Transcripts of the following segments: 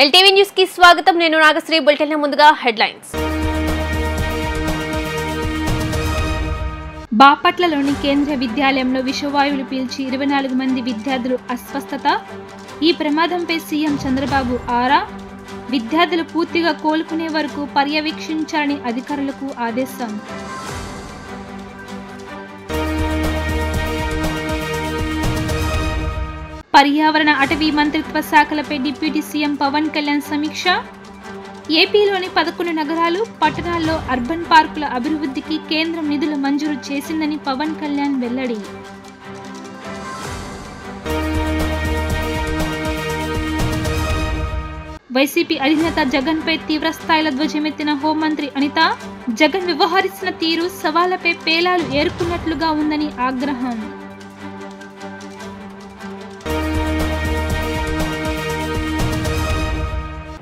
LTV news కి స్వాగతం. నేను నాగశ్రీ. బులెటిన్ ముందుగా హెడ్లైన్స్. బాపట్లలోని కేంద్ర విద్యాలయంలో విషవాయువులు పీల్చి 24 మంది విద్యార్థులు అస్వస్థత. ఈ ప్రమాదంపై సీఎం చంద్రబాబు ఆరా. విద్యార్థులు పూర్తిగా కోలుకునే వరకు పర్యవేక్షించాలని అధికారులకు ఆదేశం. పర్యావరణ అటవీ మంత్రిత్వ శాఖలపై డిప్యూటీ సీఎం పవన్ కళ్యాణ్ సమీక్ష. ఏపీలోని 11 నగరాలు, పట్టణాల్లో అర్బన్ పార్కుల అభివృద్ధికి కేంద్రం నిధులు మంజూరు చేసిందని పవన్ కళ్యాణ్ వెల్లడి. వైసీపీ అధినేత జగన్ పై తీవ్ర స్థాయిలో ధ్వజమెత్తిన హోంమంత్రి అనిత. జగన్ వ్యవహరిస్తున్న తీరు సవాళ్లపై పేలాలు ఏరుకున్నట్లుగా ఉందని ఆగ్రహం.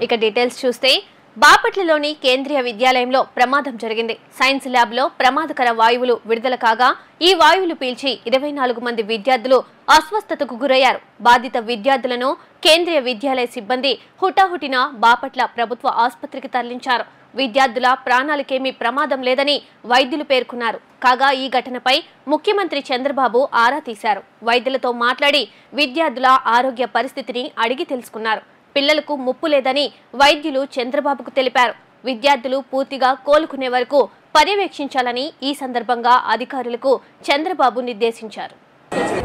ఇక డీటెయిల్స్ చూస్తే, బాపట్లలోని కేంద్రీయ విద్యాలయంలో ప్రమాదం జరిగింది. సైన్స్ ల్యాబ్ లో ప్రమాదకర వాయువులు విడుదల కాగా ఈ వాయువులు పీల్చి 24 మంది విద్యార్థులు అస్వస్థతకు గురయ్యారు. బాధిత విద్యార్థులను కేంద్రీయ విద్యాలయ సిబ్బంది హుటాహుటిన బాపట్ల ప్రభుత్వ ఆసుపత్రికి తరలించారు. విద్యార్థుల ప్రాణాలకేమీ ప్రమాదం లేదని వైద్యులు పేర్కొన్నారు. కాగా ఈ ఘటనపై ముఖ్యమంత్రి చంద్రబాబు ఆరా తీశారు. వైద్యులతో మాట్లాడి విద్యార్థుల ఆరోగ్య పరిస్థితిని అడిగి తెలుసుకున్నారు. పిల్లలకు ముప్పు లేదని వైద్యులు చంద్రబాబుకు తెలిపారు. విద్యార్థులు పూర్తిగా కోలుకునే వరకు పర్యవేక్షించాలని ఈ సందర్భంగా అధికారులకు చంద్రబాబు నిర్దేశించారు.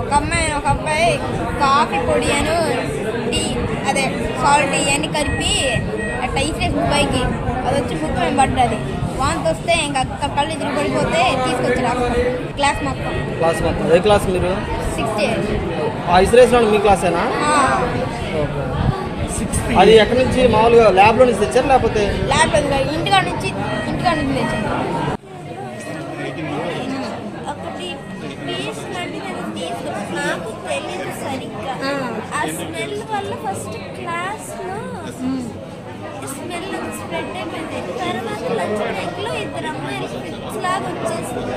ఒక అబ్బాయి కాఫీ పొడి అను టీ అదే సాల్ట్ ఇవన్నీ కలిపి అట్లా ఇసిరేసి ముప్పైకి అది వచ్చి ముక్కు మేము పడ్డది. వాంతి వస్తే ఇంకా కళ్ళు ఎదురు పడిపోతే తీసుకొచ్చారు క్లాస్ మొత్తం. ఏ క్లాస్ మీరు? 6th. మీ క్లాసేనా? అది ఎక్కడి నుంచి మామూలుగా ల్యాబ్ లో నుంచి తెచ్చారు లేకపోతే ల్యాబ్ ఇంటికాడ నుంచి తెచ్చారు. ఒకటి పీస్ లాంటిది తీసుకున్నాను, నాకు తెలియదు సరిగ్గా. ఆ స్మెల్ వల్ల ఫస్ట్ క్లాస్ లో స్మెల్ స్ప్రెడ్ అయిపోయింది. తర్వాత లంచ్ బ్రేక్ లో 2 అమ్మాయిలు ఫిట్స్ లాగా వచ్చేసింది.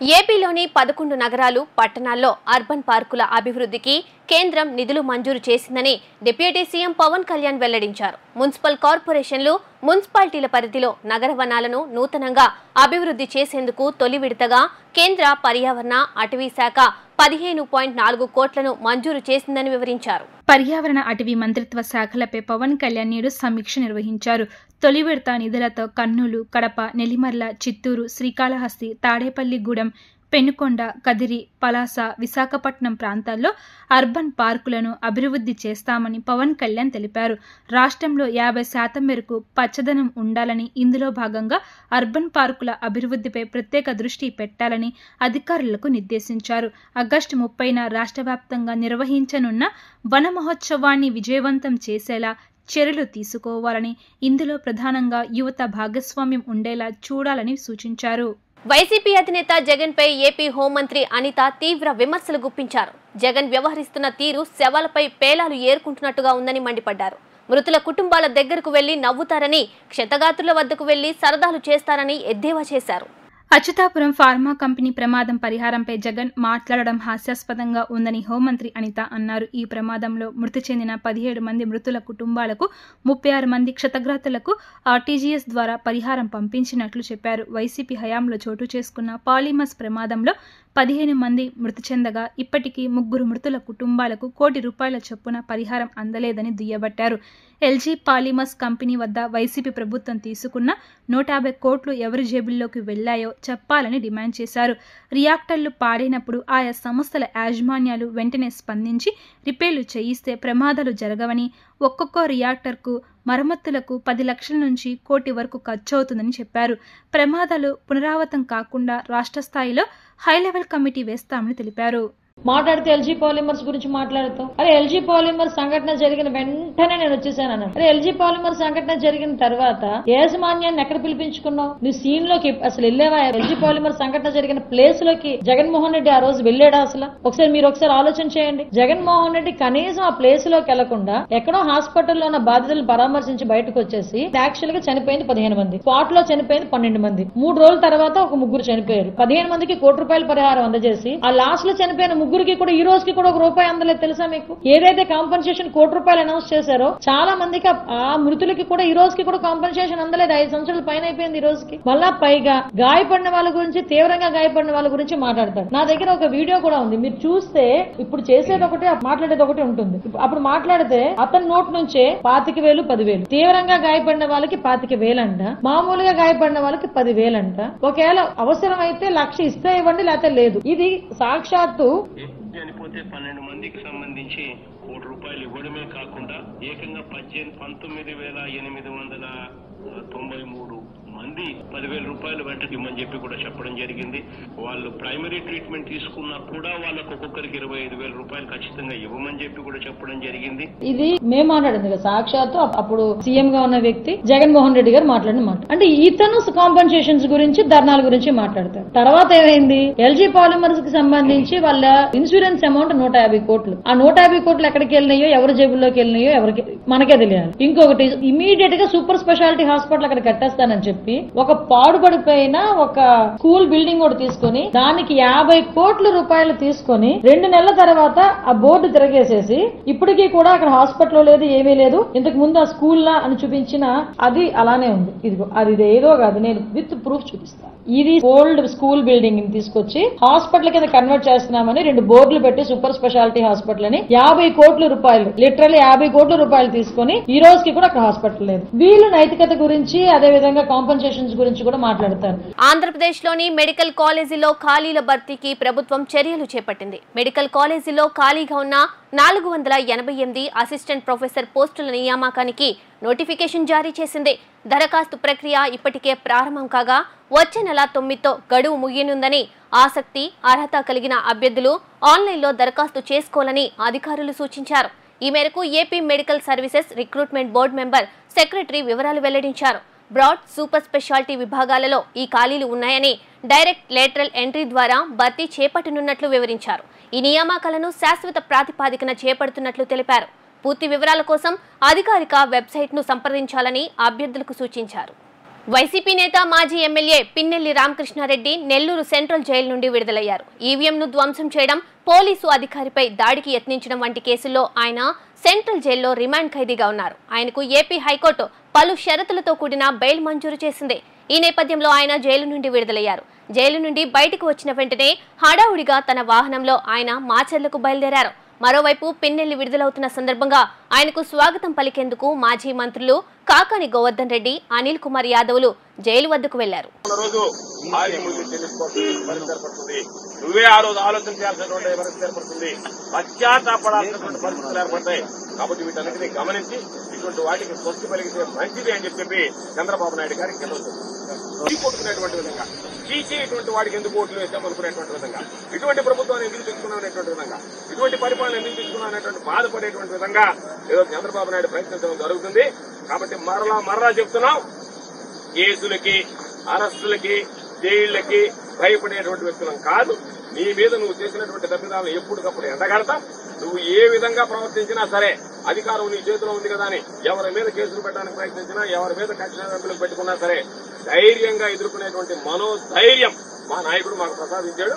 ఏపీలోని 11 నగరాలు, పట్టణాల్లో అర్బన్ పార్కుల అభివృద్ధికి కేంద్రం నిధులు మంజూరు చేసిందని డిప్యూటీ సీఎం పవన్ కళ్యాణ్ వెల్లడించారు. మున్సిపల్ కార్పొరేషన్లు, మున్సిపాలిటీల పరిధిలో నగర వనాలను నూతనంగా అభివృద్ధి చేసేందుకు తొలి విడతగా కేంద్ర పర్యావరణ అటవీ శాఖ 15.4 కోట్లను మంజూరు చేసిందని వివరించారు. పర్యావరణ అటవీ మంత్రిత్వ శాఖలపై పవన్ కళ్యాణ్ నేడు సమీక్ష నిర్వహించారు. తొలి విడత నిధులతో కర్నూలు, కడప, నెల్లిమర్ల, చిత్తూరు, శ్రీకాళహస్తి, తాడేపల్లిగూడెం, పెనుకొండ, కదిరి, పలాస, విశాఖపట్నం ప్రాంతాల్లో అర్బన్ పార్కులను అభివృద్ధి చేస్తామని పవన్ కళ్యాణ్ తెలిపారు. రాష్ట్రంలో 50% మేరకు పచ్చదనం ఉండాలని, ఇందులో భాగంగా అర్బన్ పార్కుల అభివృద్ధిపై ప్రత్యేక దృష్టి పెట్టాలని అధికారులకు నిర్దేశించారు. ఆగస్టు 30న రాష్ట్ర వ్యాప్తంగా నిర్వహించనున్న వన మహోత్సవాన్ని విజయవంతం చేసేలా చర్యలు తీసుకోవాలని, ఇందులో ప్రధానంగా యువత భాగస్వామ్యం ఉండేలా చూడాలని సూచించారు. వైసీపీ అధినేత జగన్ పై ఏపీ హోంమంత్రి అనిత తీవ్ర విమర్శలు గుప్పించారు. జగన్ వ్యవహరిస్తున్న తీరు శవాలపై పేలాలు ఏరుకుంటున్నట్టుగా ఉందని మండిపడ్డారు. మృతుల కుటుంబాల దగ్గరకు వెళ్లి నవ్వుతారని, క్షతగాత్రుల వద్దకు వెళ్లి సరదాలు చేస్తారని ఎద్దేవా చేశారు. అచ్యుతాపురం ఫార్మా కంపెనీ ప్రమాదం పరిహారంపై జగన్ మాట్లాడడం హాస్యాస్పదంగా ఉందని హోంమంత్రి అనిత అన్నారు. ఈ ప్రమాదంలో మృతి చెందిన 17 మంది మృతుల కుటుంబాలకు, 36 మంది క్షతగాత్రులకు ఆర్టీజీఎస్ ద్వారా పరిహారం పంపించినట్లు చెప్పారు. వైసీపీ హయాంలో చోటు చేసుకున్న పాలిమర్స్ ప్రమాదంలో 15 మంది మృతి చెందగా ఇప్పటికీ 3 మృతుల కుటుంబాలకు ₹1 కోటి చొప్పున పరిహారం అందలేదని దుయ్యబట్టారు. ఎల్జీ పాలిమర్స్ కంపెనీ వద్ద వైసీపీ ప్రభుత్వం తీసుకున్న 150 కోట్లు ఎవరి జేబుల్లోకి వెళ్లాయో చెప్పాలని డిమాండ్ చేశారు. రియాక్టర్లు పాడైనప్పుడు ఆయా సంస్థల యాజమాన్యాలు వెంటనే స్పందించి రిపేర్లు చేయిస్తే ప్రమాదాలు జరగవని, ఒక్కొక్క రియాక్టర్కు మరమ్మతులకు 10 లక్షల నుంచి ₹1 కోటి వరకు ఖర్చవుతుందని చెప్పారు. ప్రమాదాలు పునరావృతం కాకుండా రాష్ట్ర స్థాయిలో హైలెవెల్ కమిటీ వేస్తామని తెలిపారు. మాట్లాడితే ఎల్జీ పాలిమర్స్ గురించి మాట్లాడుతాం. అరే ఎల్జీ పాలిమర్ సంఘటన జరిగిన వెంటనే నేను వచ్చేసాను అన్నాను. అరే ఎల్జీ పాలిమర్ సంఘటన జరిగిన తర్వాత యాజమాన్యాన్ని ఎక్కడ పిలిపించుకున్నావు? నువ్వు సీన్ లోకి అసలు వెళ్ళేవా? ఎల్జీ పాలిమర్ సంఘటన జరిగిన ప్లేస్ లోకి జగన్మోహన్ రెడ్డి ఆ రోజు వెళ్ళాడా? అసలు మీరు ఒకసారి ఆలోచన చేయండి. జగన్మోహన్ రెడ్డి కనీసం ఆ ప్లేస్ లోకి వెళ్లకుండా ఎక్కడో హాస్పిటల్లో ఉన్న బాధితులను పరామర్శించి బయటకు వచ్చేసి యాక్చువల్ గా చనిపోయింది 15 మంది, స్పాట్ లో చనిపోయింది 12 మంది, 3 రోజుల తర్వాత ఒక 3 చనిపోయారు. 15 మందికి ₹1 కోటి పరిహారం అందజేసి ఆ లాస్ట్ లో చనిపోయిన ముగ్గురికి కూడా ఈ రోజుకి కూడా ₹1 అందలేదు తెలుసా మీకు? ఏదైతే కాంపెన్సేషన్ ₹1 అనౌన్స్ చేశారో చాలా మందికి ఆ మృతులకి కూడా ఈ రోజుకి కూడా కాంపెన్సేషన్ అందలేదు. 5 సంవత్సరాల పైన అయిపోయింది ఈ రోజుకి. మళ్ళా పైగా గాయపడిన వాళ్ళ గురించి, తీవ్రంగా గాయపడిన వాళ్ళ గురించి మాట్లాడతాడు. నా దగ్గర ఒక వీడియో కూడా ఉంది, మీరు చూస్తే ఇప్పుడు చేసేది ఒకటి మాట్లాడేది ఒకటి ఉంటుంది. అప్పుడు మాట్లాడితే అతని నోట్ నుంచే 25,000, 10,000, తీవ్రంగా గాయపడిన వాళ్ళకి 25,000 అంట, మామూలుగా గాయపడిన వాళ్ళకి 10,000 అంట. ఒకవేళ అవసరం అయితే 1,00,000 ఇస్తే ఇవ్వండి, లేకపోతే లేదు. ఇది సాక్షాత్తు చనిపోతే 12 మందికి సంబంధించి ₹1 ఇవ్వడమే కాకుండా ఏకంగా 19,893 మంది ₹10,000 వెంటనే ఇవ్వమని చెప్పి కూడా చెప్పడం జరిగింది. వాళ్ళు ప్రైమరీ ట్రీట్మెంట్ తీసుకున్నా కూడా వాళ్ళకు ఒక్కొక్కరికి ₹25,000 ఖచ్చితంగా ఇవ్వమని చెప్పి కూడా చెప్పడం జరిగింది. ఇది మేము మాట్లాడింది కదా, సాక్షాత్తు అప్పుడు సీఎం గా ఉన్న వ్యక్తి జగన్మోహన్ రెడ్డి గారు మాట్లాడిన మాట. అంటే ఇతను కాంపెన్సేషన్స్ గురించి, ధర్నాల గురించి మాట్లాడతారు. తర్వాత ఏమైంది, ఎల్జీ పాలిమర్స్ కి సంబంధించి వాళ్ళ ఇన్సూరెన్స్ అమౌంట్ 150 కోట్లు. ఆ 150 కోట్లు ఎక్కడికి వెళ్ళినాయో, ఎవరి జేబుల్లోకి వెళ్ళినాయో ఎవరికి మనకే తెలియాలి. ఇంకొకటి, ఇమీడియట్ గా సూపర్ స్పెషాలిటీ హాస్పిటల్ అక్కడ కట్టేస్తానని చెప్పి ఒక పాడుపడిపోయిన ఒక స్కూల్ బిల్డింగ్ కూడా తీసుకొని దానికి ₹50 కోట్లు తీసుకొని 2 నెలల తర్వాత ఆ బోర్డు తిరగేసేసి ఇప్పటికీ కూడా అక్కడ హాస్పిటల్ లేదు, ఏమీ లేదు. ఇంతకు ముందు ఆ స్కూల్ లా అని చూపించిన అది అలానే ఉంది. ఇదిగో అది ఏదో కాదు, నేను విత్ ప్రూఫ్ చూపిస్తాను. ఇది ఓల్డ్ స్కూల్ బిల్డింగ్ ని తీసుకొచ్చి హాస్పిటల్ కింద కన్వర్ట్ చేస్తున్నామని 2 బోర్డులు పెట్టి సూపర్ స్పెషాలిటీ హాస్పిటల్ అని ₹50 కోట్లు, లిటరల్లీ ₹50 కోట్లు తీసుకొని ఈ రోజుకి కూడా అక్కడ హాస్పిటల్ లేదు. వీళ్ళు నైతికత గురించి, అదే విధంగా కాంపెన్సేషన్స్ గురించి కూడా మాట్లాడతారు. ఆంధ్రప్రదేశ్ లోని మెడికల్ కాలేజీలో ఖాళీల భర్తీకి ప్రభుత్వం చర్యలు చేపట్టింది. మెడికల్ కాలేజీలో ఖాళీగా ఉన్న 488 అసిస్టెంట్ ప్రొఫెసర్ పోస్టుల నియామకానికి నోటిఫికేషన్ జారీ చేసింది. దరఖాస్తు ప్రక్రియ ఇప్పటికే ప్రారంభం కాగా వచ్చే నెల 9తో గడువు ముగియనుందని, ఆసక్తి, అర్హత కలిగిన అభ్యర్థులు ఆన్లైన్లో దరఖాస్తు చేసుకోవాలని అధికారులు సూచించారు. ఈ మేరకు AP medical services recruitment board member secretary వివరాలు వెల్లడించారు. బ్రాడ్, సూపర్ స్పెషాలిటీ విభాగాలలో ఈ ఖాళీలు ఉన్నాయని, డైరెక్ట్ లేటరల్ ఎంట్రీ ద్వారా భర్తీ చేపట్టనున్నట్లు వివరించారు. ఈ నియామకాలను శాశ్వత ప్రాతిపాదికన చేపడుతున్నట్లు తెలిపారు. పూర్తి వివరాల కోసం అధికారిక వెబ్సైట్ను సంప్రదించాలని అభ్యర్థులకు సూచించారు. వైసీపీ నేత, మాజీ MLA Pinnelli Ramakrishna Reddy Nellore central jail నుండి విడుదలయ్యారు. ఈవీఎంను ధ్వంసం చేయడం, పోలీసు అధికారిపై దాడికి యత్నించడం వంటి కేసుల్లో ఆయన సెంట్రల్ జైల్లో రిమాండ్ ఖైదీగా ఉన్నారు. ఆయనకు ఏపీ హైకోర్టు పలు షరతులతో కూడిన బెయిల్ మంజూరు చేసింది. ఈ నేపథ్యంలో ఆయన జైలు నుండి విడుదలయ్యారు. జైలు నుండి బయటకు వచ్చిన వెంటనే హడావుడిగా తన వాహనంలో ఆయన మాచర్లకు బయలుదేరారు. మరోవైపు పిన్నెల్లి విడుదలవుతున్న సందర్భంగా ఆయనకు స్వాగతం పలికేందుకు మాజీ మంత్రులు కాకాని గోవర్ధన్ రెడ్డి, అనిల్ కుమార్ యాదవ్లు జైలు వద్దకు వెళ్లారు. నువ్వే ఆ రోజు ఆలోచన చేయాల్సినటువంటి పరిస్థితి ఏర్పడుతుంది, పశ్చాత్తాపడాల్సినటువంటి పరిస్థితులు ఏర్పడతాయి. కాబట్టి వీటన్నిటినీ గమనించి ఇటువంటి వాటికి స్వస్తి పలిగితే మంచిది అని చెప్పి చంద్రబాబు నాయుడు గారికి కొట్టుకునేటువంటి విధంగా, చీచి ఇటువంటి వాడికి ఎందుకు ఓట్లు వేసామనుకునేటువంటి విధంగా, ఇటువంటి ప్రభుత్వాన్ని ఎందుకు తెచ్చుకున్నామనేటువంటి విధంగా, ఇటువంటి పరిపాలన ఎందుకు తెచ్చుకున్నామనేటువంటి బాధపడేటువంటి విధంగా ఏదో చంద్రబాబు నాయుడు ప్రయత్నించడం జరుగుతుంది. కాబట్టి మరలా చెప్తున్నాం, కేసులకి, అరెస్టులకి, జైళ్లకి భయపడేటువంటి వ్యక్తులం కాదు. నీ మీద నువ్వు చేసినటువంటి తప్పిదాలను ఎప్పటికప్పుడు ఎండగడతాం. నువ్వు ఏ విధంగా ప్రవర్తించినా సరే అధికారం నీ చేతిలో ఉంది కదా అని ఎవరి మీద కేసులు పెట్టడానికి ప్రయత్నించినా, ఎవరి మీద కక్ష వెంపులకు పెట్టుకున్నా సరే ధైర్యంగా ఎదుర్కొనేటువంటి మనోధైర్యం మా నాయకుడు మాకు ప్రసాదించాడు.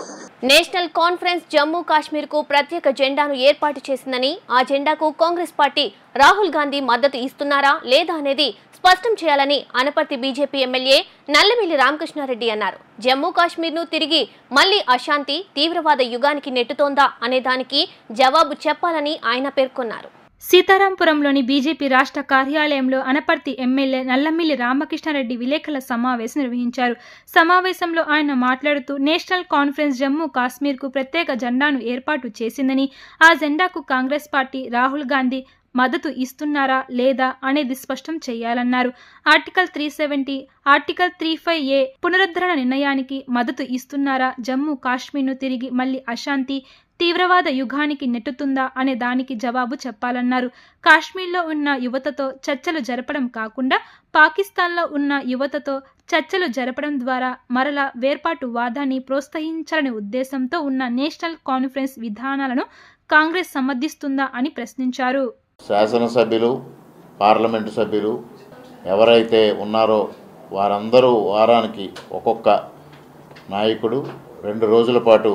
నేషనల్ కాన్ఫరెన్స్ జమ్మూ కాశ్మీర్ కు ప్రత్యేక జెండాను ఏర్పాటు చేసిందని, ఆ జెండాకు కాంగ్రెస్ పార్టీ రాహుల్ గాంధీ మద్దతు ఇస్తున్నారా లేదా అనేది స్పష్టం చేయాలని అనపర్తి బీజేపీ ఎమ్మెల్యే నల్లమిల్లి రామకృష్ణారెడ్డి అన్నారు. జమ్మూ కాశ్మీర్ ను తిరిగి మళ్లీ అశాంతి, తీవ్రవాద యుగానికి నెట్టుతోందా అనే దానికి జవాబు చెప్పాలని ఆయన పేర్కొన్నారు. సీతారాంపురంలోని బీజేపీ రాష్ట్ర కార్యాలయంలో అనపర్తి ఎమ్మెల్యే నల్లమిల్లి రామకృష్ణారెడ్డి విలేకరుల సమావేశం నిర్వహించారు. సమావేశంలో ఆయన మాట్లాడుతూ నేషనల్ కాన్ఫరెన్స్ జమ్మూ కాశ్మీర్కు ప్రత్యేక జెండాను ఏర్పాటు చేసిందని, ఆ జెండాకు కాంగ్రెస్ పార్టీ రాహుల్ గాంధీ మద్దతు ఇస్తున్నారా లేదా అనేది స్పష్టం చేయాలన్నారు. ఆర్టికల్ 370, ఆర్టికల్ 35A పునరుద్ధరణ నిర్ణయానికి మద్దతు ఇస్తున్నారా, జమ్మూ కాశ్మీర్ను తిరిగి మళ్లీ అశాంతి, తీవ్రవాద యుగానికి నెట్టుతుందా అనే దానికి జవాబు చెప్పాలన్నారు. కాశ్మీర్లో ఉన్న యువతతో చర్చలు జరపడం కాకుండా పాకిస్తాన్లో ఉన్న యువతతో చర్చలు జరపడం ద్వారా మరలా వేర్పాటు వాదాన్ని ప్రోత్సహించాలనే ఉద్దేశంతో ఉన్న నేషనల్ కాన్ఫరెన్స్ విధానాలను కాంగ్రెస్ సమర్థిస్తుందా అని ప్రశ్నించారు. శాసనసభ్యులు, పార్లమెంటు సభ్యులు ఎవరైతే ఉన్నారో వారందరూ వారానికి ఒక్కొక్క నాయకుడు 2 రోజుల పాటు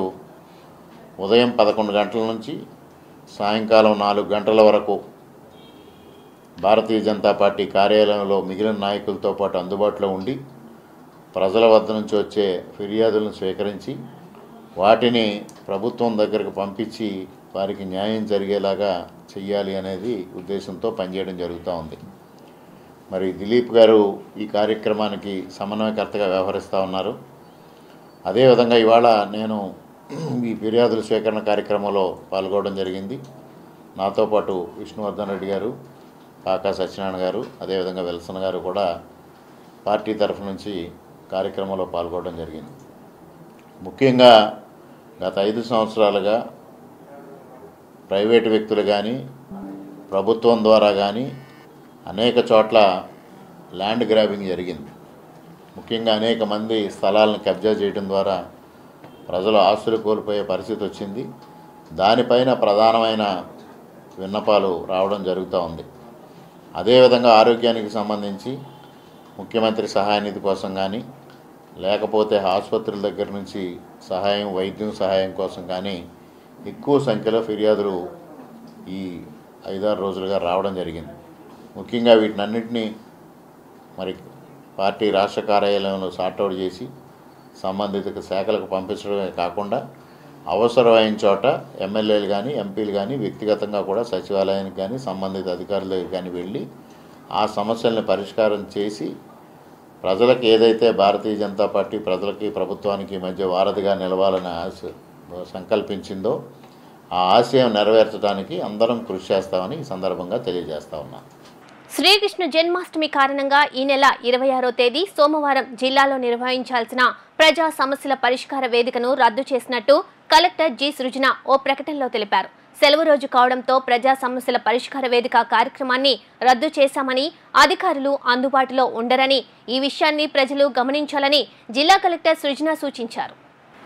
ఉదయం 11 గంటల నుంచి సాయంకాలం 4 గంటల వరకు భారతీయ జనతా పార్టీ కార్యాలయంలో మిగిలిన నాయకులతో పాటు అందుబాటులో ఉండి ప్రజల వద్ద నుంచి వచ్చే ఫిర్యాదులను స్వీకరించి వాటిని ప్రభుత్వం దగ్గరకు పంపించి వారికి న్యాయం జరిగేలాగా చెయ్యాలి అనేది ఉద్దేశంతో పనిచేయడం జరుగుతూ ఉంది. మరి దిలీప్ గారు ఈ కార్యక్రమానికి సమన్వయకర్తగా వ్యవహరిస్తూ ఉన్నారు. అదేవిధంగా ఇవాళ నేను ఈ ఫిర్యాదుల స్వీకరణ కార్యక్రమంలో పాల్గొనడం జరిగింది. నాతో పాటు విష్ణువర్ధన్ రెడ్డి గారు, కాకా సత్యనారాయణ గారు, అదేవిధంగా విల్సన్ గారు కూడా పార్టీ తరఫు నుంచి కార్యక్రమంలో పాల్గొనడం జరిగింది. ముఖ్యంగా గత 5 సంవత్సరాలుగా ప్రైవేటు వ్యక్తులు కానీ ప్రభుత్వం ద్వారా కానీ అనేక చోట్ల ల్యాండ్ గ్రాబింగ్ జరిగింది. ముఖ్యంగా అనేక మంది స్థలాలను కబ్జా చేయడం ద్వారా ప్రజలు ఆస్తులు కోల్పోయే పరిస్థితి వచ్చింది. దానిపైన ప్రధానమైన విన్నపాలు రావడం జరుగుతూ ఉంది. అదేవిధంగా ఆరోగ్యానికి సంబంధించి ముఖ్యమంత్రి సహాయ నిధి కోసం కానీ లేకపోతే ఆసుపత్రుల దగ్గర నుంచి వైద్యం సహాయం కోసం కానీ ఎక్కువ సంఖ్యలో ఫిర్యాదులు ఈ 5-6 రోజులుగా రావడం జరిగింది. ముఖ్యంగా వీటినన్నింటినీ మరి పార్టీ రాష్ట్ర కార్యాలయంలో సార్ట్అవుట్ చేసి సంబంధిత శాఖలకు పంపించడమే కాకుండా అవసరమైన చోట ఎమ్మెల్యేలు కానీ ఎంపీలు కానీ వ్యక్తిగతంగా కూడా సచివాలయానికి కానీ సంబంధిత అధికారుల దగ్గర కానీ వెళ్ళి ఆ సమస్యల్ని పరిష్కారం చేసి ప్రజలకు ఏదైతే భారతీయ జనతా పార్టీ ప్రజలకి ప్రభుత్వానికి మధ్య వారధిగా నిలవాలని సంకల్పించిందో ఆ ఆశయం నెరవేర్చడానికి అందరం కృషి చేస్తామని ఈ సందర్భంగా తెలియజేస్తా ఉన్నాం. శ్రీకృష్ణ జన్మాష్టమి కారణంగా ఈ నెల 26వ తేదీ సోమవారం జిల్లాలో నిర్వహించాల్సిన ప్రజా సమస్యల పరిష్కార వేదికను రద్దు చేసినట్టు కలెక్టర్ జి సృజన ఓ ప్రకటనలో తెలిపారు. సెలవు రోజు కావడంతో ప్రజా సమస్యల పరిష్కార వేదిక కార్యక్రమాన్ని రద్దు చేశామని, అధికారులు అందుబాటులో ఉండరని, ఈ విషయాన్ని ప్రజలు గమనించాలని జిల్లా కలెక్టర్ సృజన సూచించారు.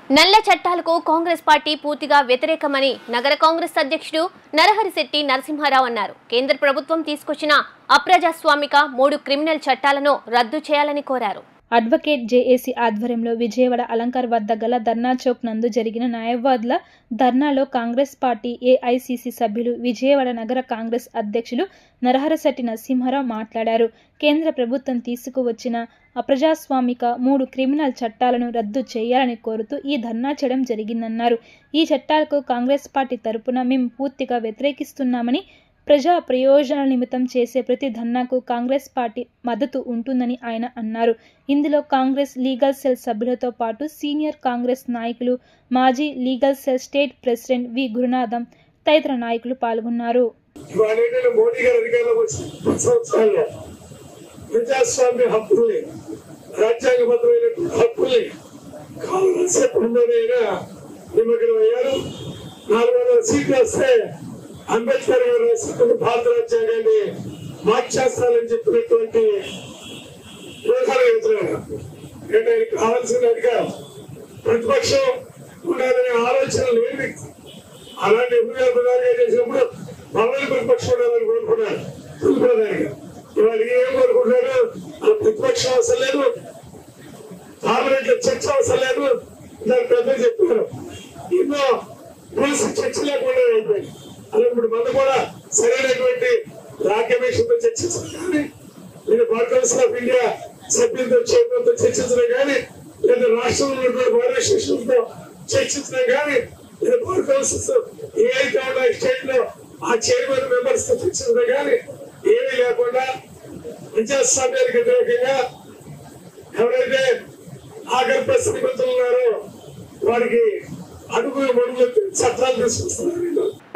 నల్ల చట్టాలకు కాంగ్రెస్ పార్టీ పూర్తిగా వ్యతిరేకమని నగర కాంగ్రెస్ అధ్యక్షుడు నరహరిశెట్టి నరసింహారావు అన్నారు. కేంద్ర ప్రభుత్వం తీసుకొచ్చిన అప్రజాస్వామిక 3 క్రిమినల్ చట్టాలను రద్దు చేయాలని కోరారు. అడ్వకేట్ జేఏసీ ఆధ్వర్యంలో విజయవాడ అలంకార్ వద్ద గల ధర్నా చౌక్ నందు జరిగిన న్యాయవాదుల ధర్నాలో కాంగ్రెస్ పార్టీ ఏఐసీసీ సభ్యులు, విజయవాడ నగర కాంగ్రెస్ అధ్యక్షులు నరహరిశెట్టి నరసింహారావు మాట్లాడారు. కేంద్ర ప్రభుత్వం తీసుకువచ్చిన అప్రజాస్వామిక 3 క్రిమినల్ చట్టాలను రద్దు చేయాలని కోరుతూ ఈ ధర్నా చేయడం జరిగిందన్నారు. ఈ చట్టాలకు కాంగ్రెస్ పార్టీ తరపున మేము పూర్తిగా వ్యతిరేకిస్తున్నామని, ప్రజా ప్రయోజనాల నిమిత్తం చేసే ప్రతి ధర్నాకు కాంగ్రెస్ పార్టీ మద్దతు ఉంటుందని ఆయన అన్నారు. ఇందులో కాంగ్రెస్ లీగల్ సెల్ సభ్యులతో పాటు సీనియర్ కాంగ్రెస్ నాయకులు, మాజీ లీగల్ సెల్ స్టేట్ ప్రెసిడెంట్ వి గురునాథం తదితర నాయకులు పాల్గొన్నారు. ప్రజాస్వామ్య హక్కుల్ని, రాజ్యాంగబద్ధమైన హక్కుల్ని కాంగ్రెస్ నిమగ్నమయ్యారు. 400 సీట్లు వస్తే అంబేద్కర్ గారు రాసినటువంటి భారత రాజ్యాంగాన్ని మార్చేస్తానని చెప్పినటువంటి ఆయనకు కావాల్సిన అధికారం, ప్రతిపక్షం ఉండాలనే ఆలోచన లేని వ్యక్తి. అలాంటి ఎంపీఆర్ ప్రధానిగా చేసినప్పుడు మమ్మల్ని ప్రతిపక్షం ఉండాలని కోరుకున్నారు. ప్రధానిగా ఇవాళ ఏం కోరుకుంటున్నారు? ప్రతిపక్షం అవసరం లేదు, పార్లమెంట్ లో చర్చ అవసరం లేదు. దాని పెద్దలు చెప్పారు, ఎన్నో రూల్స్ చర్చ లేకుండా అయిపోయింది. అలాంటి మంది కూడా సరైనటువంటి లా కమిషన్ తో చర్చించడం కానీ, లేదా బార్ కౌన్సిల్ ఆఫ్ ఇండియా సభ్యులతో చైర్మన్తో చర్చించడం కానీ, లేదా రాష్ట్రంలో ఉన్నటువంటి బార్ అసోసియేషన్ తో చర్చించడం కానీ, లేదా బార్ కౌన్సిల్స్ ఏదైతే ఉన్నాయి స్టేట్ లో ఆ చైర్మన్ మెంబర్స్ తో చర్చించడం కానీ ఏమీ లేకుండా ప్రజాస్వామ్యానికి వ్యతిరేకంగా ఎవరైతే ఆగర్భ నిబంధనలు ఉన్నారో వారికి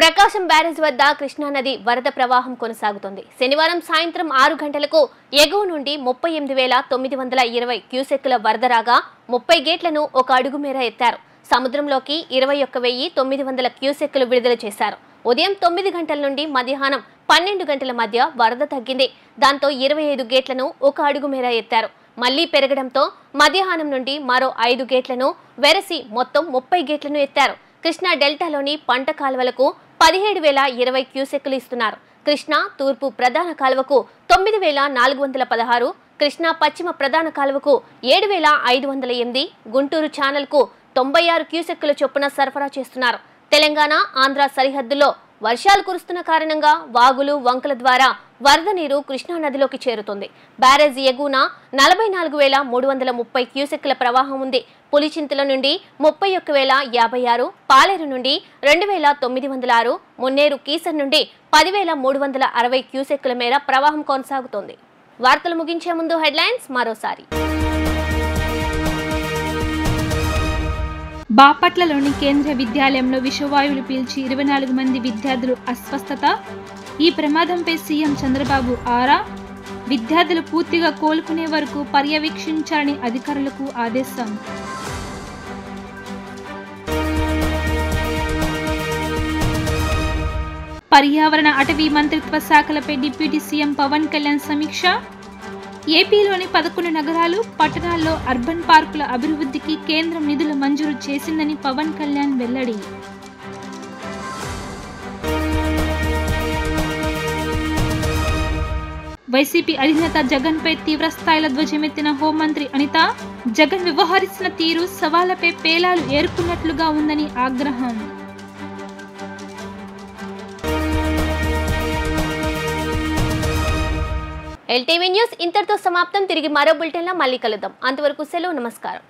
ప్రకాశం బ్యారేజ్ వద్ద కృష్ణానది వరద ప్రవాహం కొనసాగుతోంది. శనివారం సాయంత్రం 6 గంటలకు ఎగువ నుండి 38,920 క్యూసెక్కుల వరద రాగా 30 గేట్లను 1 అడుగు మేర ఎత్తారు. సముద్రంలోకి 21,900 క్యూసెక్కులు విడుదల చేశారు. ఉదయం 9 గంటల నుండి మధ్యాహ్నం 12 గంటల మధ్య వరద తగ్గింది. దాంతో 25 గేట్లను 1 అడుగు మేర ఎత్తారు. మళ్లీ పెరగడంతో మధ్యాహ్నం నుండి మరో 5 గేట్లను వెరసి మొత్తం 30 గేట్లను ఎత్తారు. కృష్ణా డెల్టాలోని పంట కాలువలకు 17,020 క్యూసెక్కులు ఇస్తున్నారు. కృష్ణా తూర్పు ప్రధాన కాలువకు 9,416, కృష్ణా పశ్చిమ ప్రధాన కాలువకు 7,508, గుంటూరు ఛానల్కు 96 క్యూసెక్కుల చొప్పున సరఫరా చేస్తున్నారు. తెలంగాణ ఆంధ్ర సరిహద్దులో వర్షాలు కురుస్తున్న కారణంగా వాగులు వంకల ద్వారా వరద నీరు కృష్ణానదిలోకి చేరుతుంది. బ్యారేజీ ఎగువన 44,330 క్యూసెక్కుల ప్రవాహం ఉంది. పులిచింతల నుండి 31,056, పాలేరు నుండి 2,906, మున్నేరు కీసర్ నుండి 10,360 క్యూసెక్కుల మేర ప్రవాహం కొనసాగుతోంది. వార్తలు ముగించే ముందు హెడ్లైన్స్ మరోసారి. బాపట్లలోని కేంద్రీయ విద్యాలయంలో విషవాయువులు పీల్చి 24 మంది విద్యార్థులు అస్వస్థత. ఈ ప్రమాదంపై సీఎం చంద్రబాబు ఆరా. విద్యార్థులు పూర్తిగా కోలుకునే వరకు పర్యవేక్షించాలని అధికారులకు ఆదేశం. పర్యావరణ అటవీ మంత్రిత్వ శాఖలపై డిప్యూటీ సీఎం పవన్ కళ్యాణ్ సమీక్ష. ఏపీలోని 11 నగరాలు, పట్టణాల్లో అర్బన్ పార్కుల అభివృద్ధికి కేంద్రం నిధులు మంజూరు చేసిందని పవన్ కళ్యాణ్ వెల్లడి. వైసీపీ అధినేత జగన్ పై తీవ్ర స్థాయిలో ధ్వజమెత్తిన హోంమంత్రి అనిత. జగన్ వ్యవహరిస్తున్న తీరు సవాళ్లపై పేలాలు ఏరుకున్నట్లుగా ఉందని ఆగ్రహం. ఎల్టీవీ న్యూస్ ఇంతటితో సమాప్తం. తిరిగి మరో బులెటిన్లో మళ్ళీ కలుద్దాం. అంతవరకు సెలవు. నమస్కారం.